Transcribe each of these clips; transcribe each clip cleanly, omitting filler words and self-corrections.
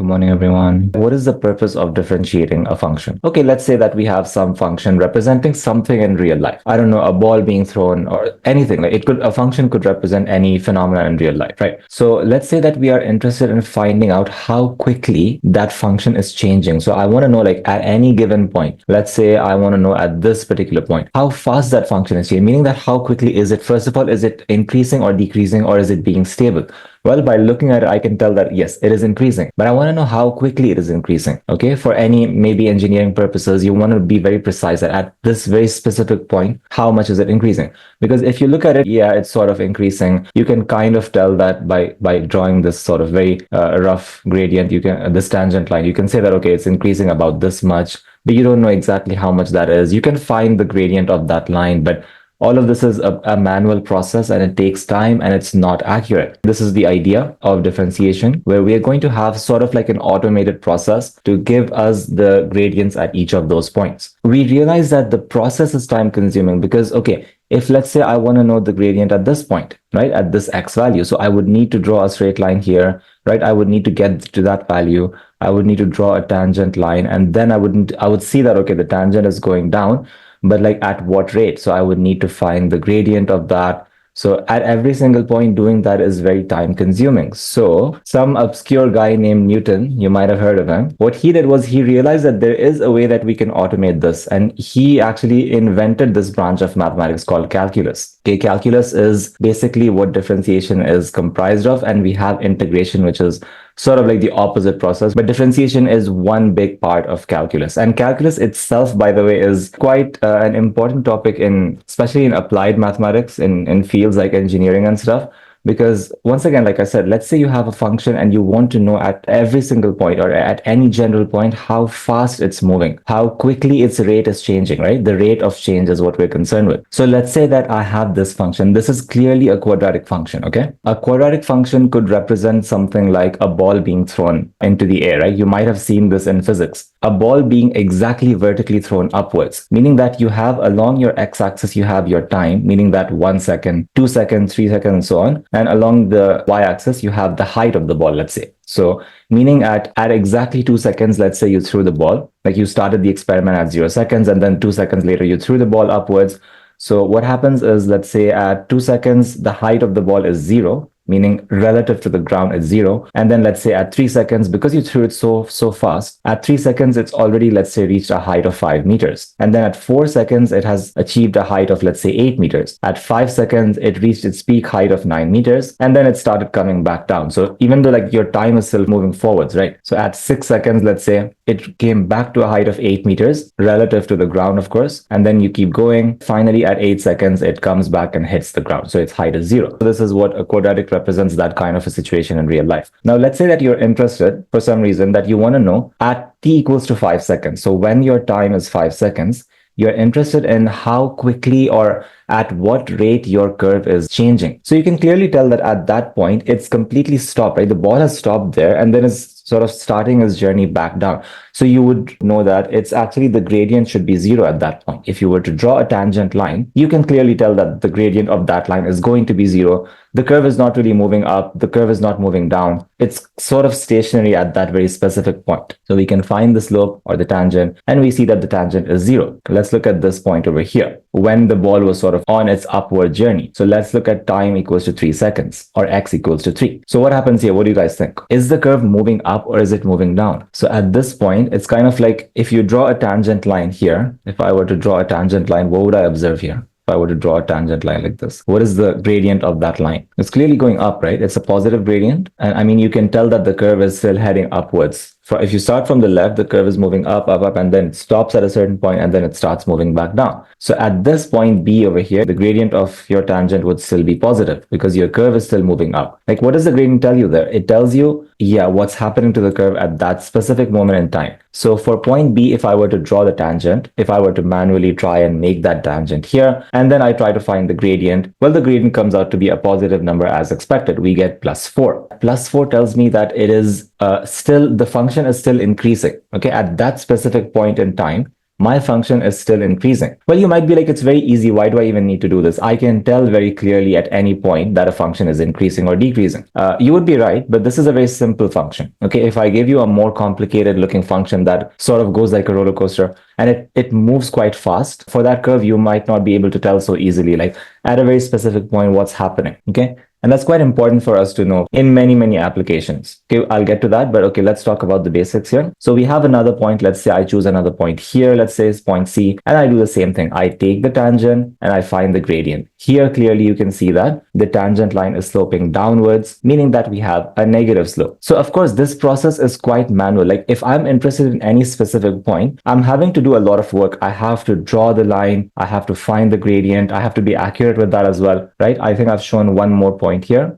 Good morning, everyone. What is the purpose of differentiating a function? Okay, let's say that we have some function representing something in real life. I don't know, a ball being thrown or anything. Like a function could represent any phenomena in real life, right? So let's say that we are interested in finding out how quickly that function is changing. So I want to know, like, at any given point, let's say I want to know at this particular point, how fast that function is changing, meaning that how quickly is it, first of all, is it increasing or decreasing, or is it being stable? Well, by looking at it, I can tell that yes, it is increasing, but I want to know how quickly it is increasing. Okay. For any maybe engineering purposes, you want to be very precise that at this very specific point, how much is it increasing? Because if you look at it, yeah, it's sort of increasing. You can kind of tell that by drawing this sort of very rough gradient. You can, this tangent line, you can say that, okay, it's increasing about this much, but you don't know exactly how much that is. You can find the gradient of that line, but all of this is a manual process and it takes time and it's not accurate. This is the idea of differentiation, where we are going to have sort of like an automated process to give us the gradients at each of those points. We realize that the process is time consuming because, okay, if let's say I want to know the gradient at this point, right, at this x value, so I would need to draw a straight line here, right? I would need to get to that value. I would need to draw a tangent line, and then I would see that, okay, the tangent is going down, but like at what rate? So I would need to find the gradient of that. So at every single point, doing that is very time consuming. So some obscure guy named Newton, you might have heard of him. What he did was he realized that there is a way that we can automate this. And he actually invented this branch of mathematics called calculus. Okay, calculus is basically what differentiation is comprised of. And we have integration, which is sort of like the opposite process, but differentiation is one big part of calculus. And calculus itself, by the way, is quite an important topic especially in applied mathematics in fields like engineering and stuff. Because once again, like I said, let's say you have a function and you want to know at every single point or at any general point how fast it's moving, how quickly its rate is changing, right? The rate of change is what we're concerned with. So let's say that I have this function. This is clearly a quadratic function, okay? A quadratic function could represent something like a ball being thrown into the air, right? You might have seen this in physics. A ball being exactly vertically thrown upwards, meaning that you have along your x-axis, you have your time, meaning that 1 second, 2 seconds, 3 seconds, and so on. And along the y-axis, you have the height of the ball, let's say. So meaning at exactly 2 seconds, let's say you threw the ball, like you started the experiment at 0 seconds, and then 2 seconds later, you threw the ball upwards. So what happens is, let's say at 2 seconds, the height of the ball is 0, meaning relative to the ground it's 0. And then let's say at 3 seconds, because you threw it so fast, at 3 seconds, it's already, let's say, reached a height of 5 meters. And then at 4 seconds, it has achieved a height of, let's say, 8 meters. At 5 seconds, it reached its peak height of 9 meters. And then it started coming back down. So even though like your time is still moving forwards, right? So at 6 seconds, let's say, it came back to a height of 8 meters relative to the ground, of course. And then you keep going. Finally, at 8 seconds, it comes back and hits the ground. So its height is 0. So this is what a quadratic represents, that kind of a situation in real life. Now, let's say that you're interested for some reason that you want to know at t equals to 5 seconds. So when your time is 5 seconds, you're interested in how quickly or at what rate your curve is changing. So you can clearly tell that at that point, it's completely stopped, right? The ball has stopped there and then is sort of starting its journey back down. So you would know that it's actually the gradient should be 0 at that point. If you were to draw a tangent line, you can clearly tell that the gradient of that line is going to be 0. The curve is not really moving up. The curve is not moving down. It's sort of stationary at that very specific point. So we can find the slope or the tangent, and we see that the tangent is 0. Let's look at this point over here when the ball was sort of on its upward journey. So let's look at time equals to 3 seconds or x equals to 3. So what happens here? What do you guys think? Is the curve moving up or is it moving down? So at this point, it's kind of like if you draw a tangent line here, if I were to draw a tangent line, what would I observe here? If I were to draw a tangent line like this, what is the gradient of that line? It's clearly going up, right? It's a positive gradient. And I mean, you can tell that the curve is still heading upwards. If you start from the left, the curve is moving up, and then it stops at a certain point and then it starts moving back down. So at this point B over here, the gradient of your tangent would still be positive because your curve is still moving up. Like, what does the gradient tell you there? It tells you, yeah, what's happening to the curve at that specific moment in time. So for point B, if I were to draw the tangent, if I were to manually try and make that tangent here, and then I try to find the gradient, well, the gradient comes out to be a positive number as expected. We get +4. +4 tells me that it is still, the function is still increasing. Okay, at that specific point in time, my function is still increasing. Well, you might be like, it's very easy. Why do I even need to do this? I can tell very clearly at any point that a function is increasing or decreasing. You would be right, but this is a very simple function. Okay, if I give you a more complicated looking function that sort of goes like a roller coaster and it moves quite fast, for that curve, you might not be able to tell so easily, like at a very specific point, what's happening. Okay. And that's quite important for us to know in many, many applications. Okay, I'll get to that, but okay, let's talk about the basics here. So we have another point. Let's say I choose another point here. Let's say it's point C, and I do the same thing. I take the tangent and I find the gradient. Here, clearly, you can see that the tangent line is sloping downwards, meaning that we have a negative slope. So of course, this process is quite manual. Like if I'm interested in any specific point, I'm having to do a lot of work. I have to draw the line. I have to find the gradient. I have to be accurate with that as well, right? I think I've shown one more point here,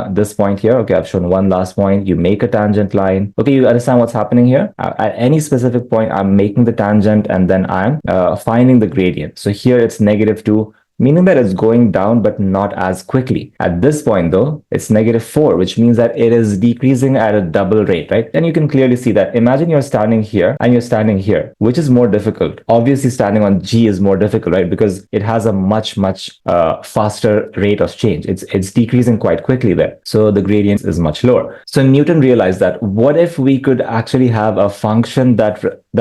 this point here. Okay, I've shown one last point. You make a tangent line. Okay, you understand what's happening here? At any specific point, I'm making the tangent and then I'm finding the gradient. So here it's -2, meaning that it's going down, but not as quickly. At this point, though, it's -4, which means that it is decreasing at a double rate, right? Then you can clearly see that. Imagine you're standing here and you're standing here. Which is more difficult? Obviously, standing on G is more difficult, right? Because it has a much faster rate of change. It's decreasing quite quickly there. So the gradient is much lower. So Newton realized that what if we could actually have a function that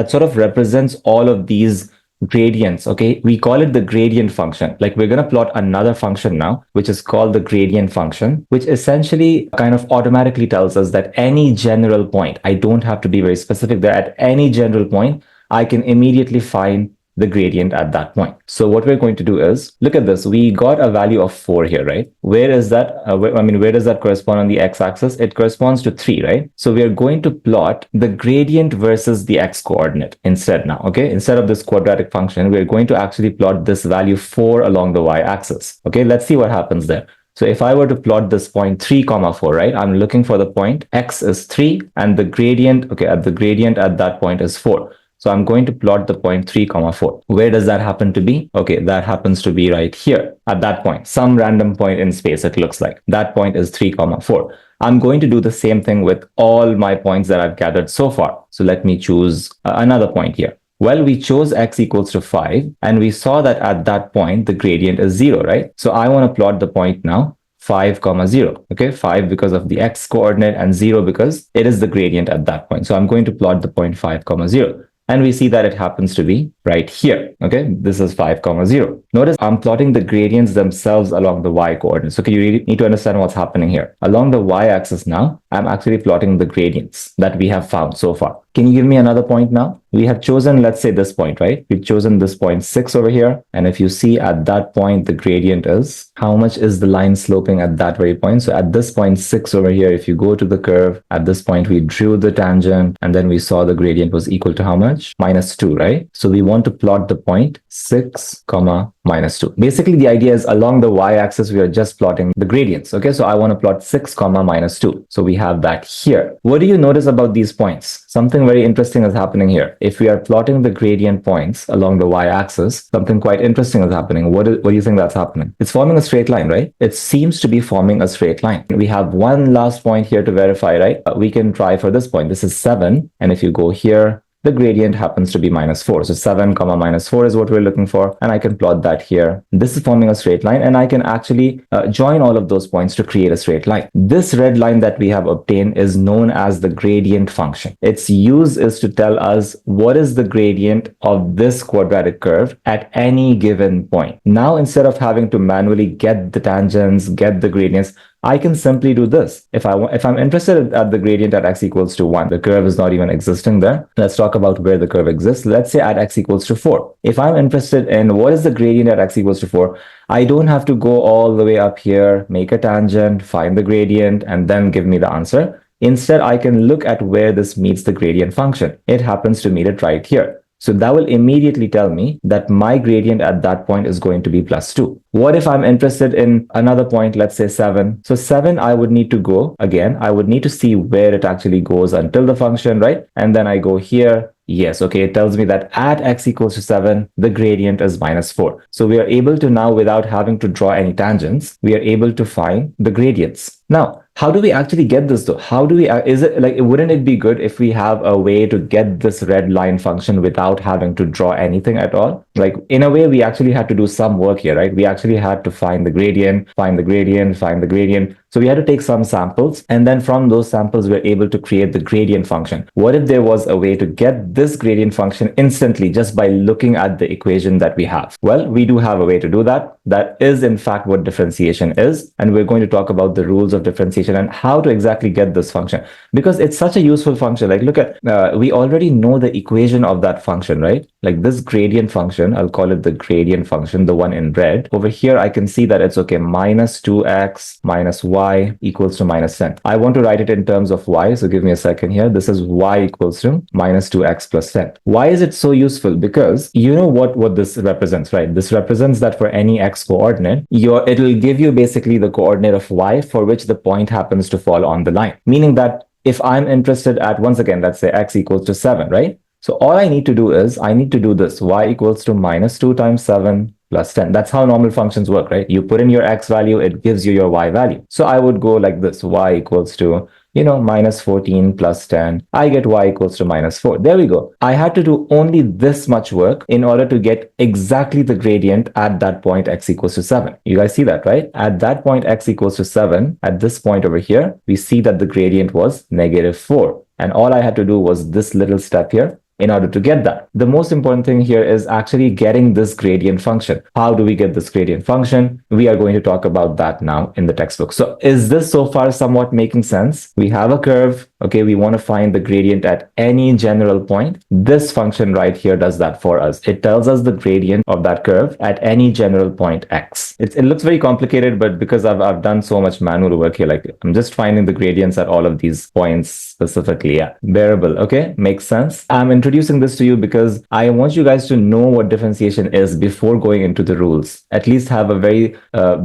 sort of represents all of these gradients. Okay, we call it the gradient function. Like we're going to plot another function now, which is called the gradient function, which essentially kind of automatically tells us that any general point, I don't have to be very specific there, at any general point, I can immediately find the gradient at that point. So what we're going to do is, look at this. We got a value of 4 here, right? Where is that? Where does that correspond on the x-axis? It corresponds to 3, right? So we are going to plot the gradient versus the x-coordinate instead now, okay? Instead of this quadratic function, we're going to actually plot this value 4 along the y-axis. Okay, let's see what happens there. So if I were to plot this point 3, 4, right? I'm looking for the point x is 3 and the gradient, okay, the gradient at that point is 4. So I'm going to plot the point 3, 4. Where does that happen to be? Okay, that happens to be right here at that point, some random point in space, it looks like. That point is 3, 4. I'm going to do the same thing with all my points that I've gathered so far. So let me choose another point here. Well, we chose x equals to 5, and we saw that at that point, the gradient is 0, right? So I want to plot the point now. 5, 0. Okay, 5 because of the x coordinate and 0 because it is the gradient at that point. So I'm going to plot the point 5, 0. And we see that it happens to be right here. Okay, this is 5, 0. Notice I'm plotting the gradients themselves along the y coordinates. Okay, you really need to understand what's happening here. Along the y-axis now, I'm actually plotting the gradients that we have found so far. Can you give me another point now? We have chosen, let's say this point, right? We've chosen this point 6 over here. And if you see at that point, the gradient is, how much is the line sloping at that very point? So at this point 6 over here, if you go to the curve, at this point, we drew the tangent and then we saw the gradient was equal to how much? -2, right? So we want to plot the point 6, -2. Basically, the idea is along the y-axis, we are just plotting the gradients. Okay, so I want to plot 6, -2. So we have that here. What do you notice about these points? Something very interesting is happening here. If we are plotting the gradient points along the y-axis, something quite interesting is happening. What do you think that's happening? It's forming a straight line, right? It seems to be forming a straight line. We have one last point here to verify, right? We can try for this point. This is 7. And if you go here, the gradient happens to be -4. So 7, -4 is what we're looking for. And I can plot that here. This is forming a straight line. And I can actually join all of those points to create a straight line. This red line that we have obtained is known as the gradient function. Its use is to tell us what is the gradient of this quadratic curve at any given point. Now, instead of having to manually get the tangents, get the gradients, I can simply do this. If I'm interested at the gradient at x equals to 1, the curve is not even existing there. Let's talk about where the curve exists. Let's say at x equals to 4. If I'm interested in what is the gradient at x equals to 4, I don't have to go all the way up here, make a tangent, find the gradient, and then give me the answer. Instead, I can look at where this meets the gradient function. It happens to meet it right here. So that will immediately tell me that my gradient at that point is going to be +2. What if I'm interested in another point, let's say 7? So 7, I would need to go, again, I would need to see where it actually goes until the function, right? And then I go here. Yes, okay, it tells me that at x equals to 7, the gradient is -4. So we are able to now, without having to draw any tangents, we are able to find the gradients. Now, How do we actually get this though? How do we, is it like, wouldn't it be good if we have a way to get this red line function without having to draw anything at all? Like in a way, we actually had to do some work here, right? We actually had to find the gradient, find the gradient, find the gradient. So we had to take some samples, and then from those samples, we're able to create the gradient function. What if there was a way to get this gradient function instantly just by looking at the equation that we have? Well, we do have a way to do that. That is in fact what differentiation is. And we're going to talk about the rules of differentiation and how to exactly get this function, because it's such a useful function. Like look at, we already know the equation of that function, right? Like this gradient function, I'll call it the gradient function, the one in red. Over here, I can see that it's okay, minus 2x minus y equals to minus 10. I want to write it in terms of y, so give me a second here. This is y equals to minus 2x plus 10. Why is it so useful? Because you know what this represents, right? This represents that for any x coordinate, it'll give you basically the coordinate of y for which the point happens to fall on the line. Meaning that if I'm interested at, once again, let's say x equals to 7, right? So all I need to do is, I need to do this, y equals to minus 2 times 7 plus 10. That's how normal functions work, right? You put in your x value, it gives you your y value. So I would go like this, y equals to, minus 14 plus 10. I get y equals to minus 4. There we go. I had to do only this much work in order to get exactly the gradient at that point x equals to 7. You guys see that, right? At that point x equals to 7, at this point over here, we see that the gradient was negative 4. And all I had to do was this little step here in order to get that. The most important thing here is actually getting this gradient function. How do we get this gradient function? We are going to talk about that now in the textbook. So is this so far somewhat making sense? We have a curve. Okay, we want to find the gradient at any general point. This function right here does that for us. It tells us the gradient of that curve at any general point x. It looks very complicated, but because I've done so much manual work here, like I'm just finding the gradients at all of these points specifically. Yeah, bearable. Okay, makes sense. I'm introducing this to you because I want you guys to know what differentiation is before going into the rules. At least have a very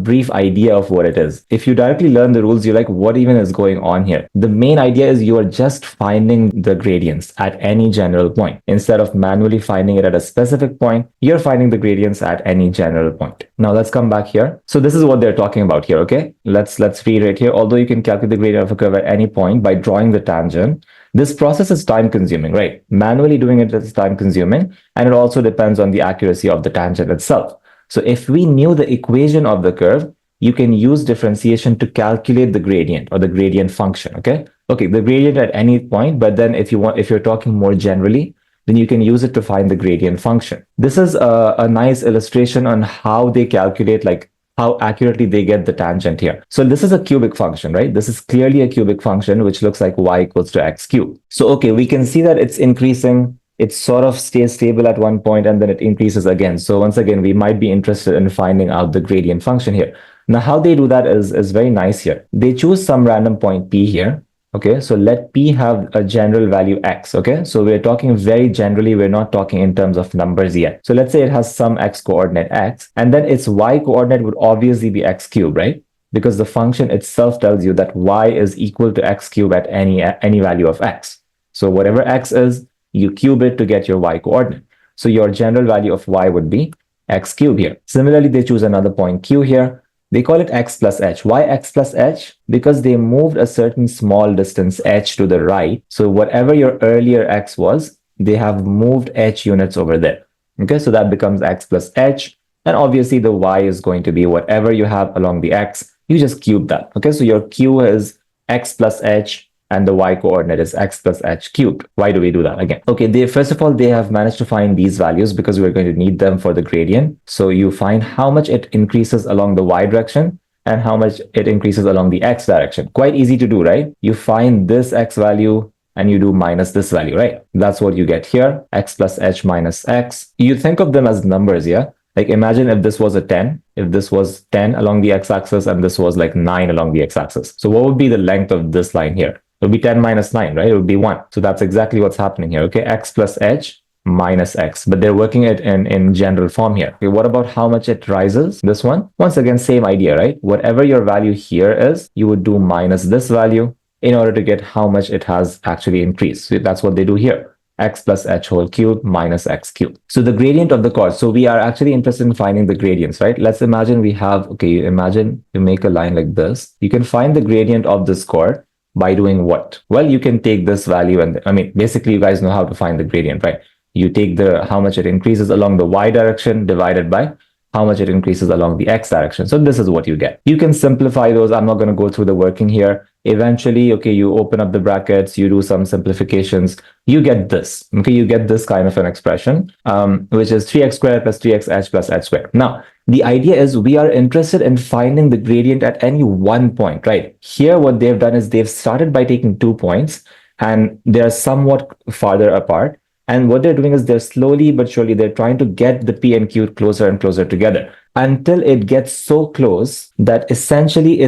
brief idea of what it is. If you directly learn the rules, you're like, what even is going on here? The main idea is you are just finding the gradients at any general point. Instead of manually finding it at a specific point, you're finding the gradients at any general point. Now let's come back here. So this is what they're talking about here, okay? Let's read right here. Although you can calculate the gradient of a curve at any point by drawing the tangent, this process is time consuming, right? Manually doing it is time consuming, and it also depends on the accuracy of the tangent itself. So if we knew the equation of the curve, you can use differentiation to calculate the gradient or the gradient function, okay? Okay, the gradient at any point, but then if you're talking more generally, then you can use it to find the gradient function. This is a nice illustration on how they calculate, like how accurately they get the tangent here. So this is a cubic function, right? This is clearly a cubic function, which looks like y equals to x cubed. So, okay, we can see that it's increasing. It sort of stays stable at one point and then it increases again. So once again, we might be interested in finding out the gradient function here. Now, how they do that is very nice here. They choose some random point P here. Okay, so let P have a general value X. Okay, so we're talking very generally, we're not talking in terms of numbers yet. So let's say it has some X coordinate X, and then its Y coordinate would obviously be X cubed, right? Because the function itself tells you that Y is equal to X cubed at any value of X. So whatever X is, you cube it to get your Y coordinate. So your general value of Y would be X cubed here. Similarly, they choose another point Q here. They call it x plus h. Why x plus h? Because they moved a certain small distance h to the right. So whatever your earlier x was, they have moved h units over there. Okay, so that becomes x plus h. And obviously the y is going to be whatever you have along the x. You just cube that. Okay, so your q is x plus h. And the y coordinate is x plus h cubed. Why do we do that again? Okay, first of all, they have managed to find these values because we're going to need them for the gradient. So you find how much it increases along the y direction and how much it increases along the x direction. Quite easy to do, right? You find this x value and you do minus this value, right? That's what you get here, x plus h minus x. You think of them as numbers, yeah? Like imagine if this was a 10, if this was 10 along the x-axis and this was like 9 along the x-axis. So what would be the length of this line here? It would be 10 minus 9, right? It would be 1. So that's exactly what's happening here, okay? X plus h minus x. But they're working it in general form here. Okay, what about how much it rises? This one? Once again, same idea, right? Whatever your value here is, you would do minus this value in order to get how much it has actually increased. So that's what they do here. x plus h whole cube minus x cubed. So the gradient of the chord. So we are actually interested in finding the gradients, right? Let's imagine we have, okay, imagine you make a line like this. You can find the gradient of this chord by doing what? Well, you can take this value and, I mean, basically you guys know how to find the gradient, right? You take the how much it increases along the y direction divided by how much it increases along the x direction. So this is what you get. You can simplify those. I'm not going to go through the working here. Eventually, okay, you open up the brackets, you do some simplifications, you get this. Okay, you get this kind of an expression, which is 3x squared plus 3xh plus h squared. Now, the idea is we are interested in finding the gradient at any one point, right? Here, what they've done is they've started by taking 2 points and they're somewhat farther apart. And what they're doing is they're slowly but surely, they're trying to get the P and Q closer and closer together until it gets so close that essentially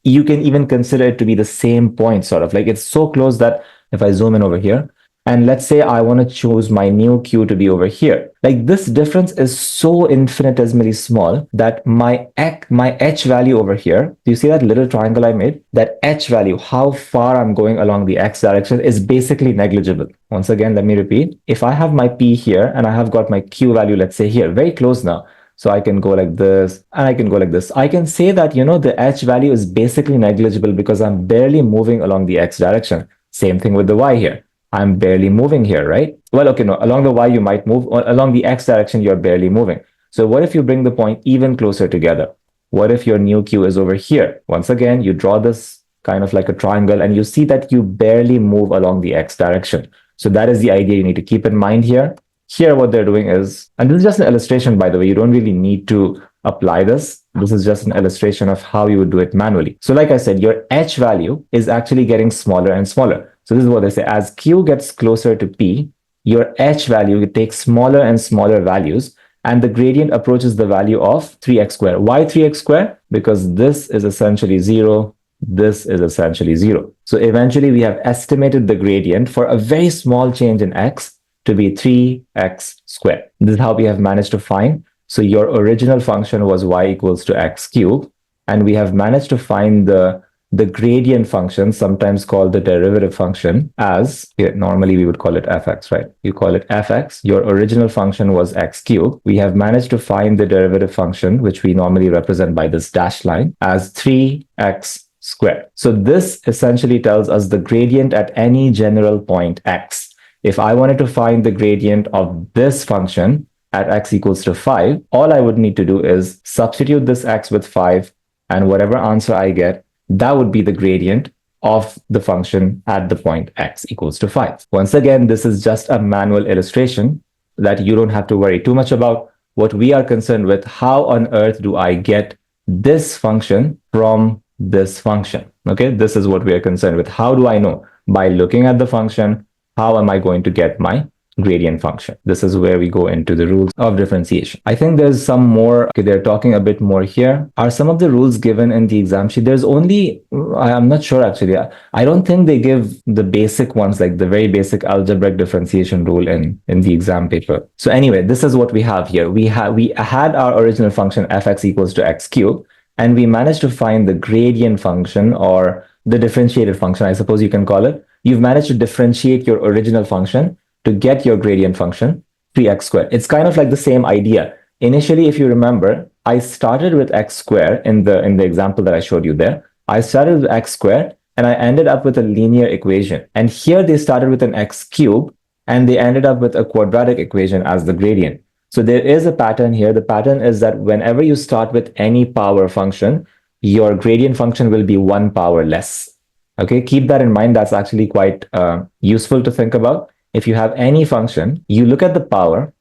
you can even consider it to be the same point, sort of like it's so close that if I zoom in over here, and let's say I want to choose my new Q to be over here. Like this difference is so infinitesimally small that my H value over here, do you see that little triangle I made? That H value, how far I'm going along the X direction is basically negligible. Once again, let me repeat. If I have my P here and I have got my Q value, let's say here, very close now. So I can go like this and I can go like this. I can say that, the H value is basically negligible because I'm barely moving along the X direction. Same thing with the Y here. I'm barely moving here, right? Well, okay, no, along the Y you might move, or along the X direction you're barely moving. So what if you bring the point even closer together? What if your new Q is over here? Once again, you draw this kind of like a triangle and you see that you barely move along the X direction. So that is the idea you need to keep in mind here. Here, what they're doing is, and this is just an illustration, by the way, you don't really need to apply this. This is just an illustration of how you would do it manually. So like I said, your H value is actually getting smaller and smaller. So this is what they say. As Q gets closer to P, your H value takes smaller and smaller values, and the gradient approaches the value of 3x squared. Why 3x squared? Because this is essentially 0. This is essentially 0. So eventually we have estimated the gradient for a very small change in x to be 3x squared. This is how we have managed to find. So your original function was y equals to x cubed, and we have managed to find the gradient function, sometimes called the derivative function, as normally we would call it fx, right? You call it fx. Your original function was x cubed. We have managed to find the derivative function, which we normally represent by this dashed line, as 3x squared. So this essentially tells us the gradient at any general point x. If I wanted to find the gradient of this function at x equals to 5, all I would need to do is substitute this x with 5, and whatever answer I get, that would be the gradient of the function at the point x equals to 5. Once again, this is just a manual illustration that you don't have to worry too much about. What we are concerned with, how on earth do I get this function from this function? Okay, this is what we are concerned with. How do I know? By looking at the function, how am I going to get my gradient function? This is where we go into the rules of differentiation. I think there's some more, okay, they're talking a bit more here. Are some of the rules given in the exam sheet? There's only, I'm not sure actually. I don't think they give the basic ones, like the very basic algebraic differentiation rule in the exam paper. So anyway, this is what we have here. We had our original function fx equals to x cubed, and we managed to find the gradient function, or the differentiated function, I suppose you can call it. You've managed to differentiate your original function to get your gradient function, 3x squared. It's kind of like the same idea. Initially, if you remember, I started with x squared in the example that I showed you there. I started with x squared and I ended up with a linear equation. And here they started with an x cube and they ended up with a quadratic equation as the gradient. So there is a pattern here. The pattern is that whenever you start with any power function, your gradient function will be 1 power less. Okay, keep that in mind. That's actually quite useful to think about. If you have any function, you look at the power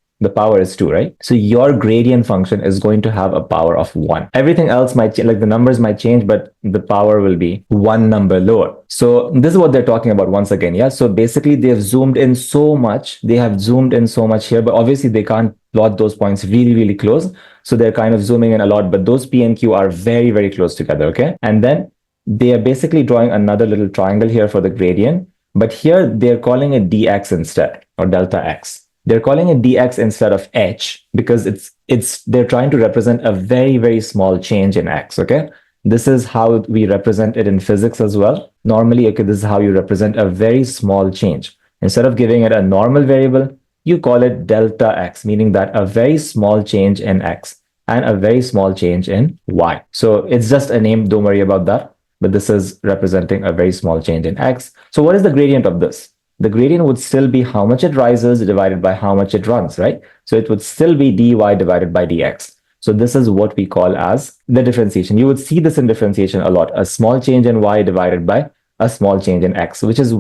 is 2, right? So your gradient function is going to have a power of 1. Everything else might change, like the numbers might change, but the power will be 1 number lower. So this is what they're talking about once again, yeah? So basically they've zoomed in so much. They have zoomed in so much here, but obviously they can't plot those points really, really close. So they're kind of zooming in a lot, but those P and Q are very, very close together, okay? And then they are basically drawing another little triangle here for the gradient, but here they're calling it dx instead, or delta x. They're calling it dx instead of h because they're trying to represent a very, very small change in x, okay? This is how we represent it in physics as well. Normally, okay, this is how you represent a very small change. Instead of giving it a normal variable, you call it delta x, meaning that a very small change in x and a very small change in y. So it's just a name, don't worry about that. But this is representing a very small change in x. So what is the gradient of this? The gradient would still be how much it rises divided by how much it runs, right? So it would still be dy divided by dx. So this is what we call as the differentiation. You would see this in differentiation a lot, a small change in y divided by a small change in x, which is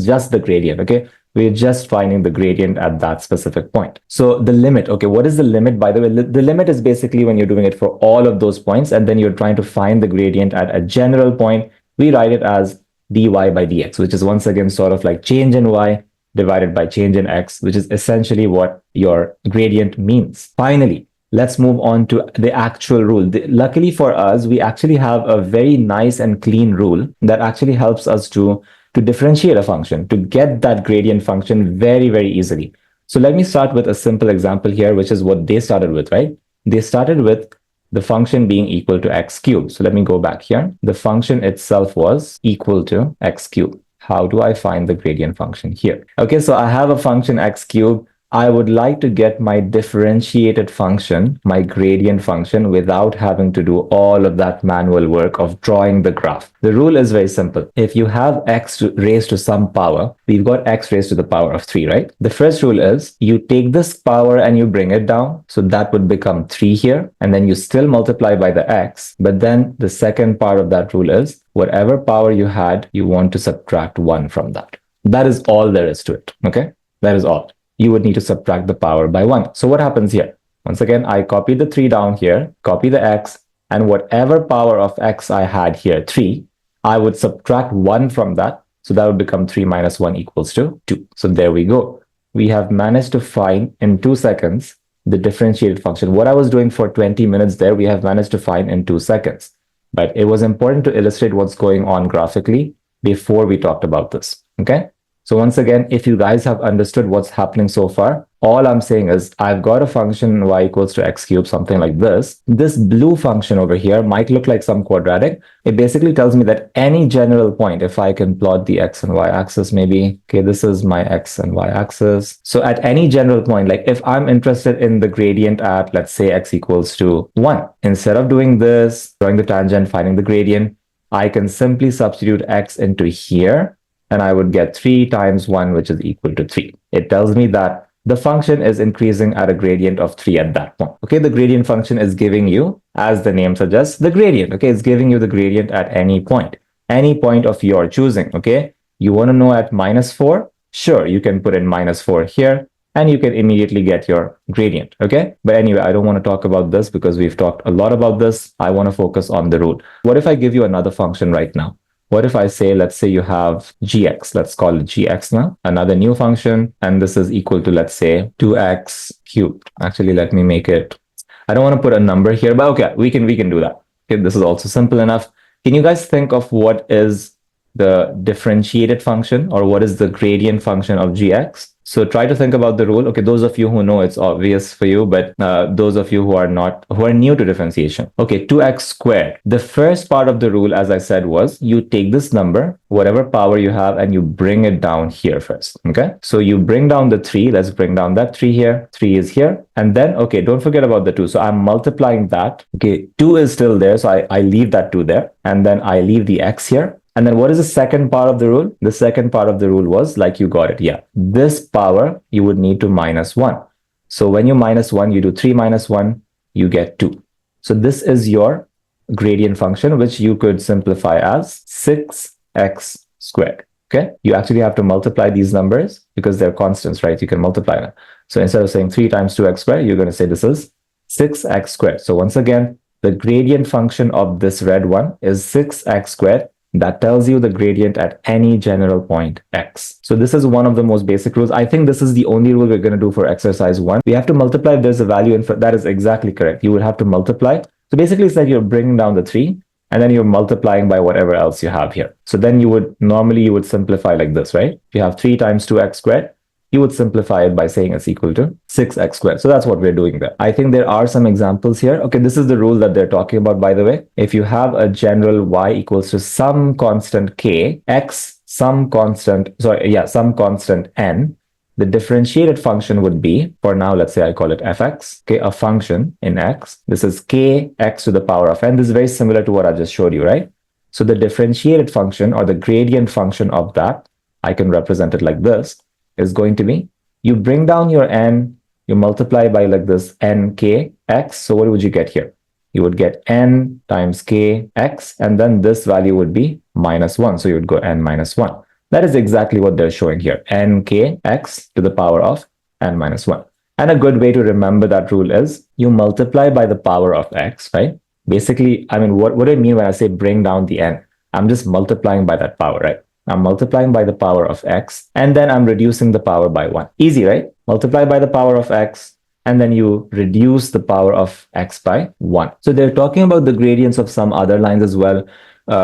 just the gradient, okay? We're just finding the gradient at that specific point. So the limit, okay, what is the limit? By the way, the limit is basically when you're doing it for all of those points, and then you're trying to find the gradient at a general point. We write it as dy by dx, which is once again sort of like change in y divided by change in x, which is essentially what your gradient means. Finally, let's move on to the actual rule. Luckily for us, we actually have a very nice and clean rule that actually helps us to differentiate a function, to get that gradient function very, very easily. So let me start with a simple example here, which is what they started with, right? They started with the function being equal to x cubed. So let me go back here. The function itself was equal to x cubed. How do I find the gradient function here? Okay, so I have a function x cubed. I would like to get my differentiated function, my gradient function, without having to do all of that manual work of drawing the graph. The rule is very simple. If you have x raised to some power, we've got x raised to the power of 3, right? The first rule is you take this power and you bring it down. So that would become 3 here. And then you still multiply by the x. But then the second part of that rule is whatever power you had, you want to subtract 1 from that. That is all there is to it, okay? That is all. You would need to subtract the power by 1. So what happens here? Once again, I copy the 3 down here, copy the x, and whatever power of x I had here, 3, I would subtract 1 from that. So that would become 3 minus 1 equals to 2. So there we go. We have managed to find in 2 seconds the differentiated function. What I was doing for 20 minutes there, we have managed to find in 2 seconds. But it was important to illustrate what's going on graphically before we talked about this, okay? So once again, if you guys have understood what's happening so far, all I'm saying is I've got a function y equals to x cubed, something like this. This blue function over here might look like some quadratic. It basically tells me that any general point, if I can plot the x and y axis maybe, okay, this is my x and y axis. So at any general point, like if I'm interested in the gradient at, let's say x equals to 1, instead of doing this, drawing the tangent, finding the gradient, I can simply substitute x into here. And I would get 3 times 1, which is equal to 3. It tells me that the function is increasing at a gradient of 3 at that point. Okay, the gradient function is giving you, as the name suggests, the gradient. Okay, it's giving you the gradient at any point of your choosing. Okay, you want to know at minus 4? Sure, you can put in minus 4 here, and you can immediately get your gradient. Okay, but anyway, I don't want to talk about this because we've talked a lot about this. I want to focus on the rule. What if I give you another function right now? What if I say, let's say you have gx, let's call it gx now, another new function, and this is equal to, let's say, 2x cubed. Actually, let me make it, I don't want to put a number here, but okay, we can do that. Okay, this is also simple enough. Can you guys think of what is the differentiated function or what is the gradient function of gx? So try to think about the rule. Okay, those of you who know, it's obvious for you, but those of you who are new to differentiation. Okay, 2x squared. The first part of the rule, as I said, was you take this number, whatever power you have, and you bring it down here first. Okay, so you bring down the 3. Let's bring down that 3 here. 3 is here. And then, okay, don't forget about the 2. So I'm multiplying that. Okay, 2 is still there. So I leave that 2 there. And then I leave the x here. And then what is the second part of the rule? The second part of the rule was, like, you got it. Yeah, this power, you would need to minus 1. So when you minus 1, you do 3 minus 1, you get 2. So this is your gradient function, which you could simplify as 6x squared. Okay, you actually have to multiply these numbers because they're constants, right? You can multiply them. So instead of saying 3 times 2x squared, you're going to say this is 6x squared. So once again, the gradient function of this red one is 6x squared. That tells you the gradient at any general point x. So this is one of the most basic rules. I think this is the only rule we're going to do for exercise 1. We have to multiply if there's a value in front. That is exactly correct. You would have to multiply. So basically it's like you're bringing down the 3 and then you're multiplying by whatever else you have here. So then you would simplify like this, right? If you have 3 times 2x squared, you would simplify it by saying it's equal to 6x squared. So that's what we're doing there. I think there are some examples here. Okay, this is the rule that they're talking about, by the way. If you have a general y equals to some constant k, x some constant, some constant n, the differentiated function would be, for now, let's say I call it fx, okay, a function in x. This is kx to the power of n. This is very similar to what I just showed you, right? So the differentiated function or the gradient function of that, I can represent it like this, is going to be, you bring down your n, you multiply by like this nkx. So what would you get here? You would get n times kx, and then this value would be -1. So you would go n minus 1. That is exactly what they're showing here, nkx to the power of n minus 1. And a good way to remember that rule is you multiply by the power of x, right? Basically, I mean, what do I mean when I say bring down the n? I'm just multiplying by that power, right? I'm multiplying by the power of x, and then I'm reducing the power by 1. Easy, right? Multiply by the power of x, and then you reduce the power of x by 1. So they're talking about the gradients of some other lines as well.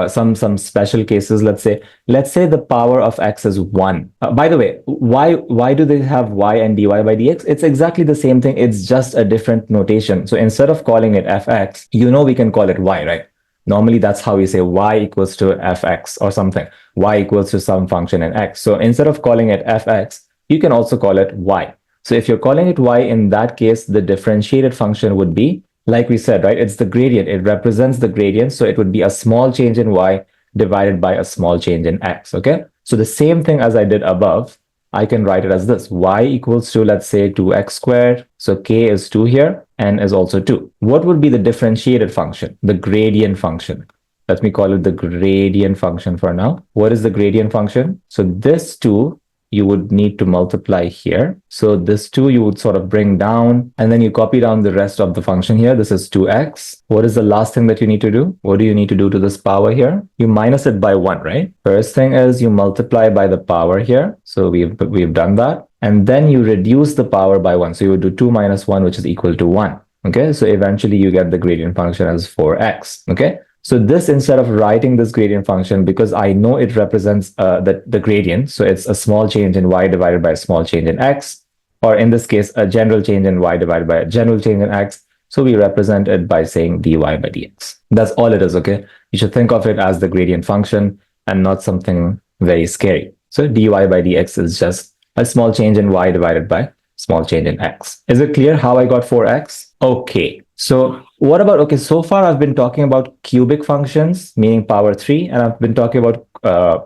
Some special cases. Let's say the power of x is 1. By the way, why do they have y and dy by dx? It's exactly the same thing. It's just a different notation. So instead of calling it fx, we can call it y, right? Normally, that's how we say y equals to fx or something. Y equals to some function in x. So instead of calling it fx, you can also call it y. So if you're calling it y, in that case, the differentiated function would be, like we said, right? It's the gradient. It represents the gradient. So it would be a small change in y divided by a small change in x, okay? So the same thing as I did above, I can write it as this. Y equals to, let's say, 2x squared. So k is 2 here, n is also 2. What would be the differentiated function? The gradient function. Let me call it the gradient function for now. What is the gradient function? So this 2, you would need to multiply here. So this 2 you would sort of bring down, and then you copy down the rest of the function here. This is 2x. What is the last thing that you need to do? What do you need to do to this power here? You minus it by 1, right? First thing is you multiply by the power here. So we've done that. And then you reduce the power by 1. So you would do 2 minus 1, which is equal to 1. Okay, so eventually you get the gradient function as 4x. Okay, so this, instead of writing this gradient function, because I know it represents the gradient, so it's a small change in y divided by a small change in x, or in this case, a general change in y divided by a general change in x. So we represent it by saying dy by dx. That's all it is, okay? You should think of it as the gradient function and not something very scary. So dy by dx is just a small change in y divided by small change in x. Is it clear how I got 4x? Okay. So what about, okay, so far I've been talking about cubic functions, meaning power 3, and I've been talking about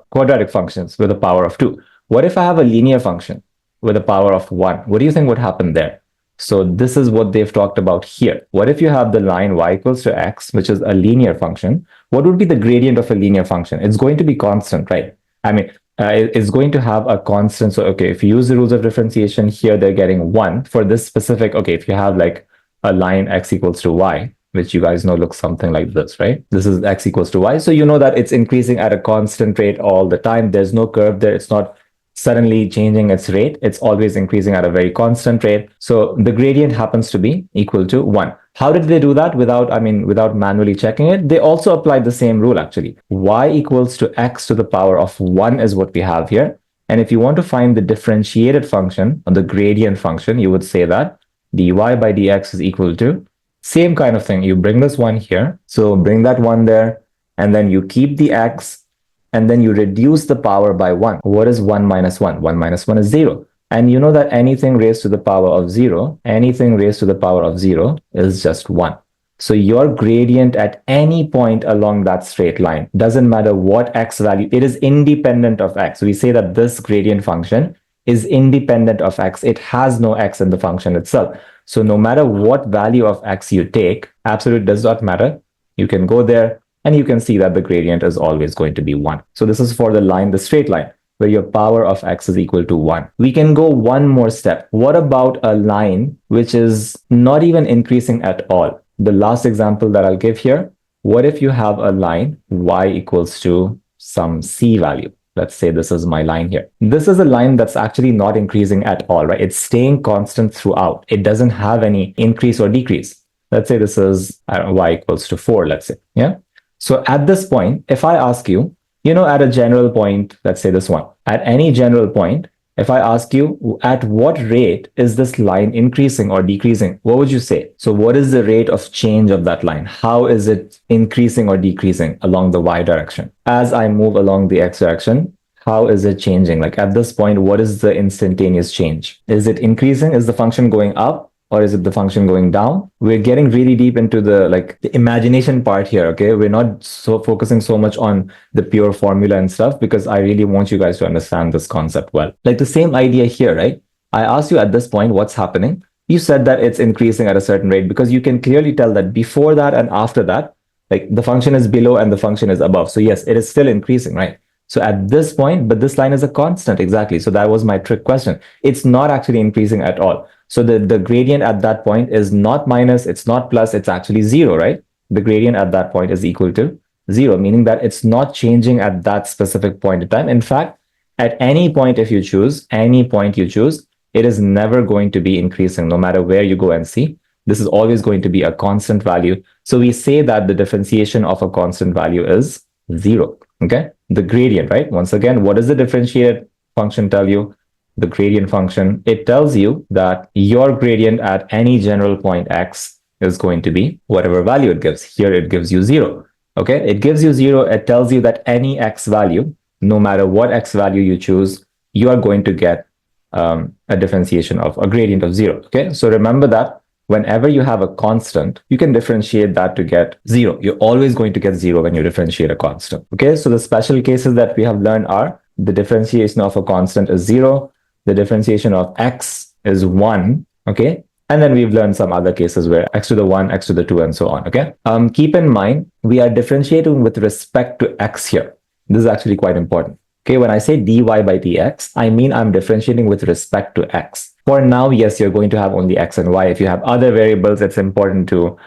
quadratic functions with a power of 2. What if I have a linear function with a power of 1? What do you think would happen there? So this is what they've talked about here. What if you have the line y equals to x, which is a linear function? What would be the gradient of a linear function? It's going to be constant, right? I mean, it's going to have a constant. So, okay, if you use the rules of differentiation here, they're getting 1 for this specific. Okay, if you have like a line x equals to y, which you guys know looks something like this, right? This is x equals to y. So you know that it's increasing at a constant rate all the time. There's no curve there. It's not suddenly changing its rate. It's always increasing at a very constant rate. So the gradient happens to be equal to 1. How did they do that without manually checking it? They also applied the same rule actually. Y equals to x to the power of 1 is what we have here. And if you want to find the differentiated function or the gradient function, you would say that dy by dx is equal to, same kind of thing. You bring this 1 here. So bring that 1 there, and then you keep the x, and then you reduce the power by 1. What is 1 minus 1? 1 minus 1 is 0. And you know that anything raised to the power of 0, anything raised to the power of 0 is just 1. So your gradient at any point along that straight line, doesn't matter what x value, it is independent of x. We say that this gradient function is independent of x. It has no x in the function itself. So no matter what value of x you take, absolute does not matter. You can go there and you can see that the gradient is always going to be 1. So this is for the line, the straight line, where your power of x is equal to 1. We can go one more step. What about a line which is not even increasing at all? The last example that I'll give here, what if you have a line y equals to some c value? Let's say this is my line here. This is a line that's actually not increasing at all, right? It's staying constant throughout. It doesn't have any increase or decrease. Let's say this is y equals to 4, let's say, yeah? So at this point, if I ask you, at a general point, let's say this one, at any general point, if I ask you, at what rate is this line increasing or decreasing? What would you say? So what is the rate of change of that line? How is it increasing or decreasing along the y direction? As I move along the x direction, how is it changing? Like at this point, what is the instantaneous change? Is it increasing? Is the function going up? Or is it the function going down? We're getting really deep into the imagination part here, okay? We're not so focusing so much on the pure formula and stuff because I really want you guys to understand this concept well. Like the same idea here, right? I asked you at this point what's happening. You said that it's increasing at a certain rate because you can clearly tell that before that and after that, like the function is below and the function is above. So yes, it is still increasing, right? So at this point, but this line is a constant, exactly. So that was my trick question. It's not actually increasing at all. So the gradient at that point is not minus, it's not plus, it's actually zero, right? The gradient at that point is equal to zero, meaning that it's not changing at that specific point in time. In fact, at any point, if you choose, any point you choose, it is never going to be increasing no matter where you go and see. This is always going to be a constant value. So we say that the differentiation of a constant value is zero, okay? The gradient, right? Once again, what does the differentiated function tell you? The gradient function, it tells you that your gradient at any general point x is going to be whatever value it gives. Here it gives you zero, okay? It gives you zero. It tells you that any x value, no matter what x value you choose, you are going to get a differentiation of a gradient of zero, okay? So remember that whenever you have a constant, you can differentiate that to get zero. You're always going to get zero when you differentiate a constant, okay? So the special cases that we have learned are the differentiation of a constant is zero, the differentiation of x is 1, okay? And then we've learned some other cases where x to the 1, x to the 2, and so on, okay? Keep in mind, we are differentiating with respect to x here. This is actually quite important. Okay, when I say dy by dx, I mean I'm differentiating with respect to x. For now, yes, you're going to have only x and y. If you have other variables, it's important to,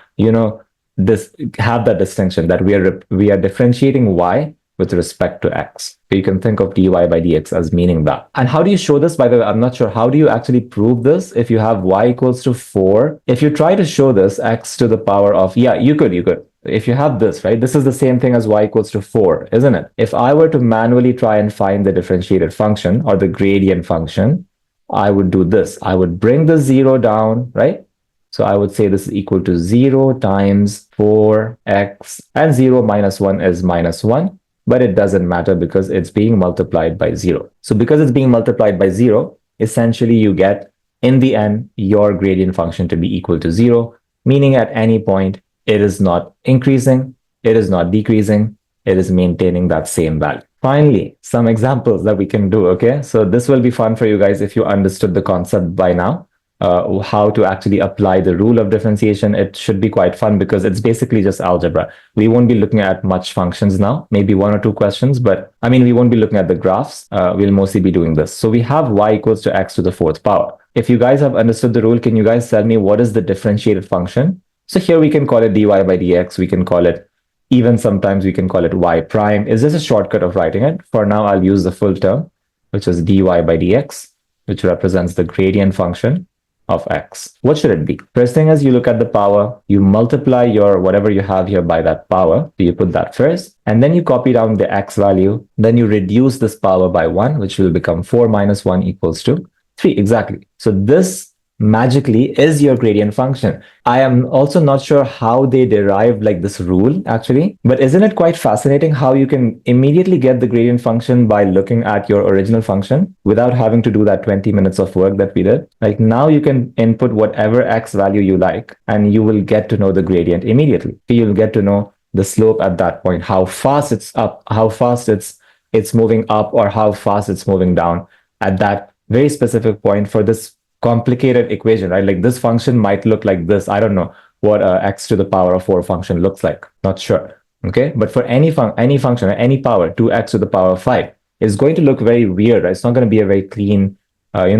have that distinction that we are differentiating y with respect to x. So you can think of dy by dx as meaning that. And how do you show this? By the way, I'm not sure. How do you actually prove this? If you have y equals to 4, if you try to show this x to the power of, yeah, you could. If you have this, right, this is the same thing as y equals to 4, isn't it? If I were to manually try and find the differentiated function or the gradient function, I would do this. I would bring the 0 down, right? So I would say this is equal to 0 times 4x, and 0 minus 1 is minus 1, but it doesn't matter because it's being multiplied by 0. So because it's being multiplied by 0, essentially you get, in the end, your gradient function to be equal to 0, meaning at any point, it is not increasing, it is not decreasing, it is maintaining that same value. Finally, some examples that we can do, okay? So this will be fun for you guys if you understood the concept by now, how to actually apply the rule of differentiation. It should be quite fun because it's basically just algebra. We won't be looking at much functions now, maybe 1 or 2 questions, but we won't be looking at the graphs. We'll mostly be doing this. So we have y equals to x to the 4th power. If you guys have understood the rule, can you guys tell me what is the differentiated function? So here we can call it dy by dx. We can call it, even sometimes we can call it y prime. Is this a shortcut of writing it? For now, I'll use the full term, which is dy by dx, which represents the gradient function of x. What should it be? First thing is you look at the power, you multiply your whatever you have here by that power. So you put that first, and then you copy down the x value. Then you reduce this power by 1, which will become 4 minus 1 equals to 3. Exactly. So this magically is your gradient function. I am also not sure how they derived like this rule actually, but isn't it quite fascinating how you can immediately get the gradient function by looking at your original function without having to do that 20 minutes of work that we did? Like now you can input whatever x value you like and you will get to know the gradient immediately. You'll get to know the slope at that point, how fast it's up, how fast it's moving up, or how fast it's moving down at that very specific point for this complicated equation, right? Like this function might look like this. I don't know what x to the power of 4 function looks like. Not sure. Okay. But for any function, any power, 2x to the power of 5 is going to look very weird, right? It's not going to be a very clean,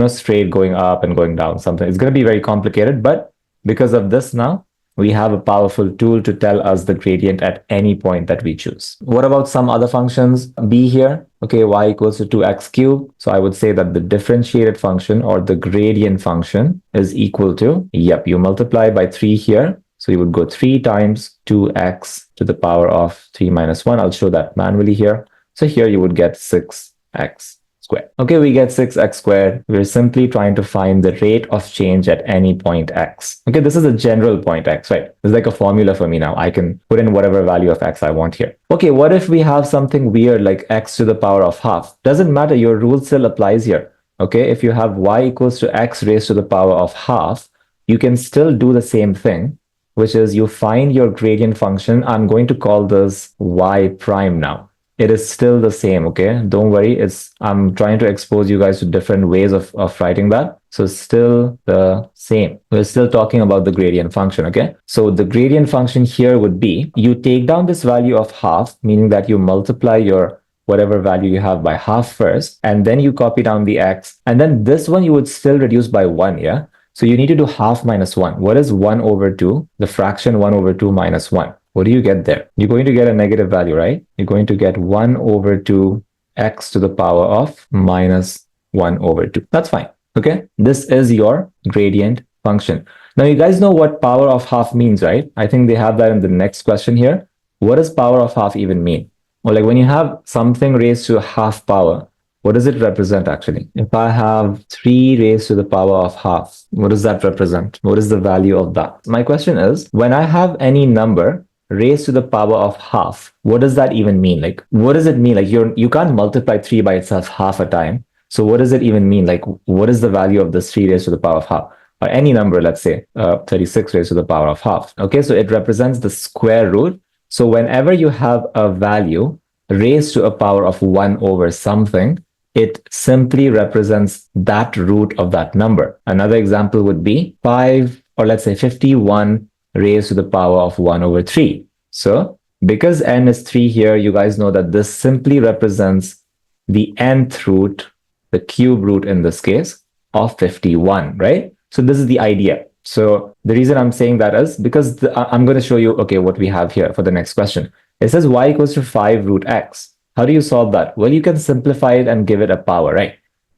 straight going up and going down something. It's going to be very complicated. But because of this now, we have a powerful tool to tell us the gradient at any point that we choose. What about some other functions? B here, okay, y equals to 2x cubed. So I would say that the differentiated function or the gradient function is equal to, you multiply by 3 here. So you would go 3 times 2x to the power of 3 minus 1. I'll show that manually here. So here you would get 6x squared. Okay, we get 6x squared. We're simply trying to find the rate of change at any point x. Okay, this is a general point x, right? It's like a formula for me now. I can put in whatever value of x I want here. Okay, what if we have something weird like x to the power of half? Doesn't matter, your rule still applies here. Okay, if you have y equals to x raised to the power of half, you can still do the same thing, which is you find your gradient function. I'm going to call this y prime now. It is still the same, okay? Don't worry, I'm trying to expose you guys to different ways of writing that. So still the same. We're still talking about the gradient function, okay? So the gradient function here would be, you take down this value of half, meaning that you multiply your whatever value you have by half first, and then you copy down the x, and then this one you would still reduce by 1, yeah? So you need to do half minus 1. What is 1 over 2? The fraction 1 over 2 minus 1. What do you get there? You're going to get a negative value, right? You're going to get 1 over 2 x to the power of minus 1 over 2. That's fine, okay? This is your gradient function. Now, you guys know what power of half means, right? I think they have that in the next question here. What does power of half even mean? Well, like when you have something raised to a half power, what does it represent actually? If I have 3 raised to the power of half, what does that represent? What is the value of that? My question is, when I have any number raised to the power of half, what does that even mean? Like, what does it mean? Like you can't multiply 3 by itself half a time. So what does it even mean? Like, what is the value of this 3 raised to the power of half? Or any number, let's say 36 raised to the power of half. Okay, so it represents the square root. So whenever you have a value raised to a power of 1 over something, it simply represents that root of that number. Another example would be 5, or let's say 51 raised to the power of 1 over 3. So because n is 3 here, you guys know that this simply represents the nth root, the cube root in this case, of 51, right? So this is the idea. So the reason I'm saying that is because I'm going to show you, okay, what we have here for the next question. It says y equals to 5 root x. How do you solve that? Well, you can simplify it and give it a power, right?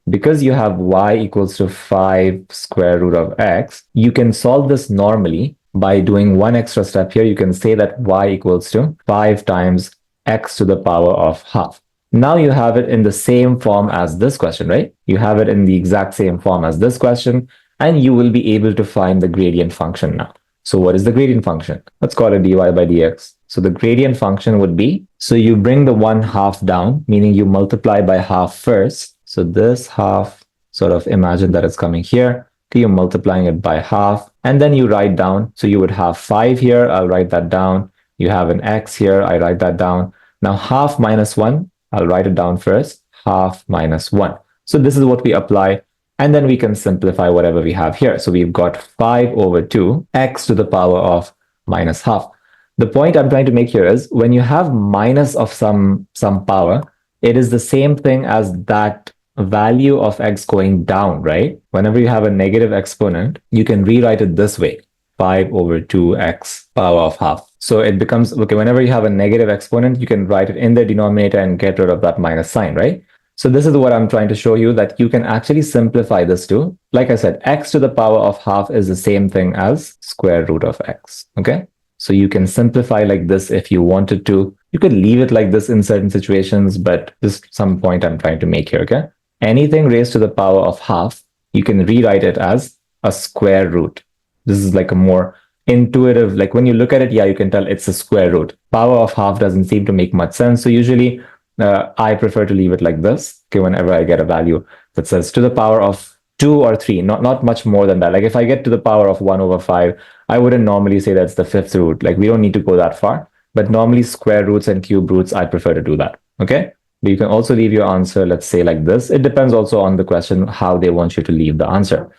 Because you have y equals to 5 square root of x, you can solve this normally by doing one extra step here. You can say that y equals to 5 times x to the power of half. Now you have it in the same form as this question, right? You have it in the exact same form as this question, and you will be able to find the gradient function now. So what is the gradient function? Let's call it dy by dx. So the gradient function would be, so you bring the 1/2 down, meaning you multiply by half first. So this half, sort of imagine that it's coming here. Okay, you're multiplying it by half, and then you write down. So you would have 5 here. I'll write that down. You have an x here. I write that down. Now half minus 1, I'll write it down first. Half minus 1. So this is what we apply. And then we can simplify whatever we have here. So we've got 5 over 2, x to the power of minus half. The point I'm trying to make here is when you have minus of some power, it is the same thing as that value of x going down, right? Whenever you have a negative exponent, you can rewrite it this way, 5 over 2x power of half. So it becomes, okay, whenever you have a negative exponent, you can write it in the denominator and get rid of that minus sign, right? So this is what I'm trying to show you, that you can actually simplify this too. Like I said, x to the power of half is the same thing as square root of x, okay? So you can simplify like this if you wanted to. You could leave it like this in certain situations, but this is some point I'm trying to make here, okay? Anything raised to the power of half, you can rewrite it as a square root. This is like a more intuitive, like when you look at it, yeah, you can tell it's a square root. Power of half doesn't seem to make much sense. So usually I prefer to leave it like this. Okay, whenever I get a value that says to the power of 2 or 3, not much more than that. Like if I get to the power of 1 over 5, I wouldn't normally say that's the 5th root. Like we don't need to go that far. But normally square roots and cube roots, I prefer to do that. Okay? But you can also leave your answer, let's say like this. It depends also on the question, how they want you to leave the answer.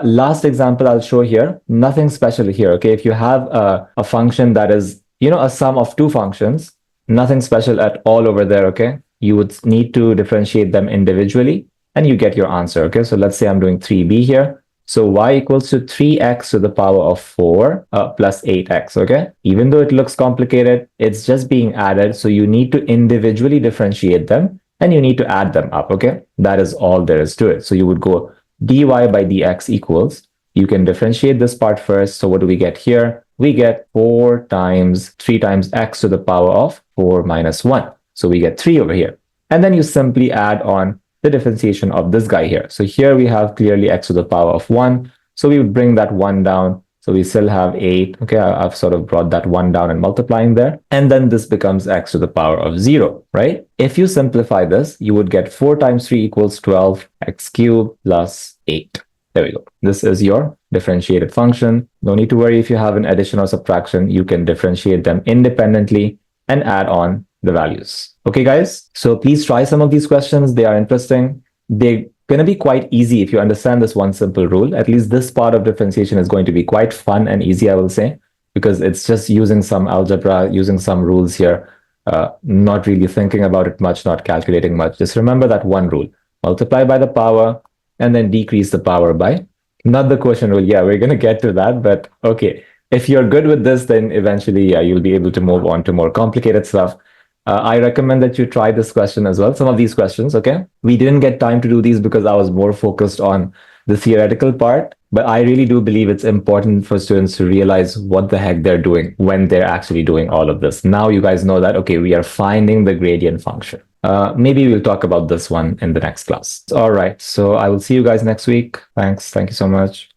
Last example I'll show here. Nothing special here. Okay, if you have a function that is, a sum of 2 functions, nothing special at all over there, okay? You would need to differentiate them individually and you get your answer, okay? So let's say I'm doing 3b here. So y equals to 3x to the power of 4 plus 8x, okay? Even though it looks complicated, it's just being added. So you need to individually differentiate them and you need to add them up, okay? That is all there is to it. So you would go dy by dx equals, you can differentiate this part first. So what do we get here? We get 4 times 3 times x to the power of 4 minus 1. So we get 3 over here. And then you simply add on the differentiation of this guy here. So here we have clearly x to the power of 1. So we would bring that 1 down. So we still have 8. Okay, I've sort of brought that 1 down and multiplying there. And then this becomes x to the power of 0, right? If you simplify this, you would get 4 times 3 equals 12, x cubed plus 8. There we go. This is your differentiated function. No need to worry if you have an addition or subtraction. You can differentiate them independently and add on the values. Okay, guys? So please try some of these questions. They are interesting. They're going to be quite easy if you understand this one simple rule. At least this part of differentiation is going to be quite fun and easy, I will say, because it's just using some algebra, using some rules here, not really thinking about it much, not calculating much. Just remember that one rule. Multiply by the power, and then decrease the power by, not the quotient rule. Yeah, we're going to get to that, but okay. If you're good with this, then eventually, yeah, you'll be able to move on to more complicated stuff. I recommend that you try this question as well, some of these questions, okay? We didn't get time to do these because I was more focused on the theoretical part, but I really do believe it's important for students to realize what the heck they're doing when they're actually doing all of this. Now you guys know that, okay, we are finding the gradient function. Maybe we'll talk about this one in the next class. All right, so I will see you guys next week. Thanks. Thank you so much.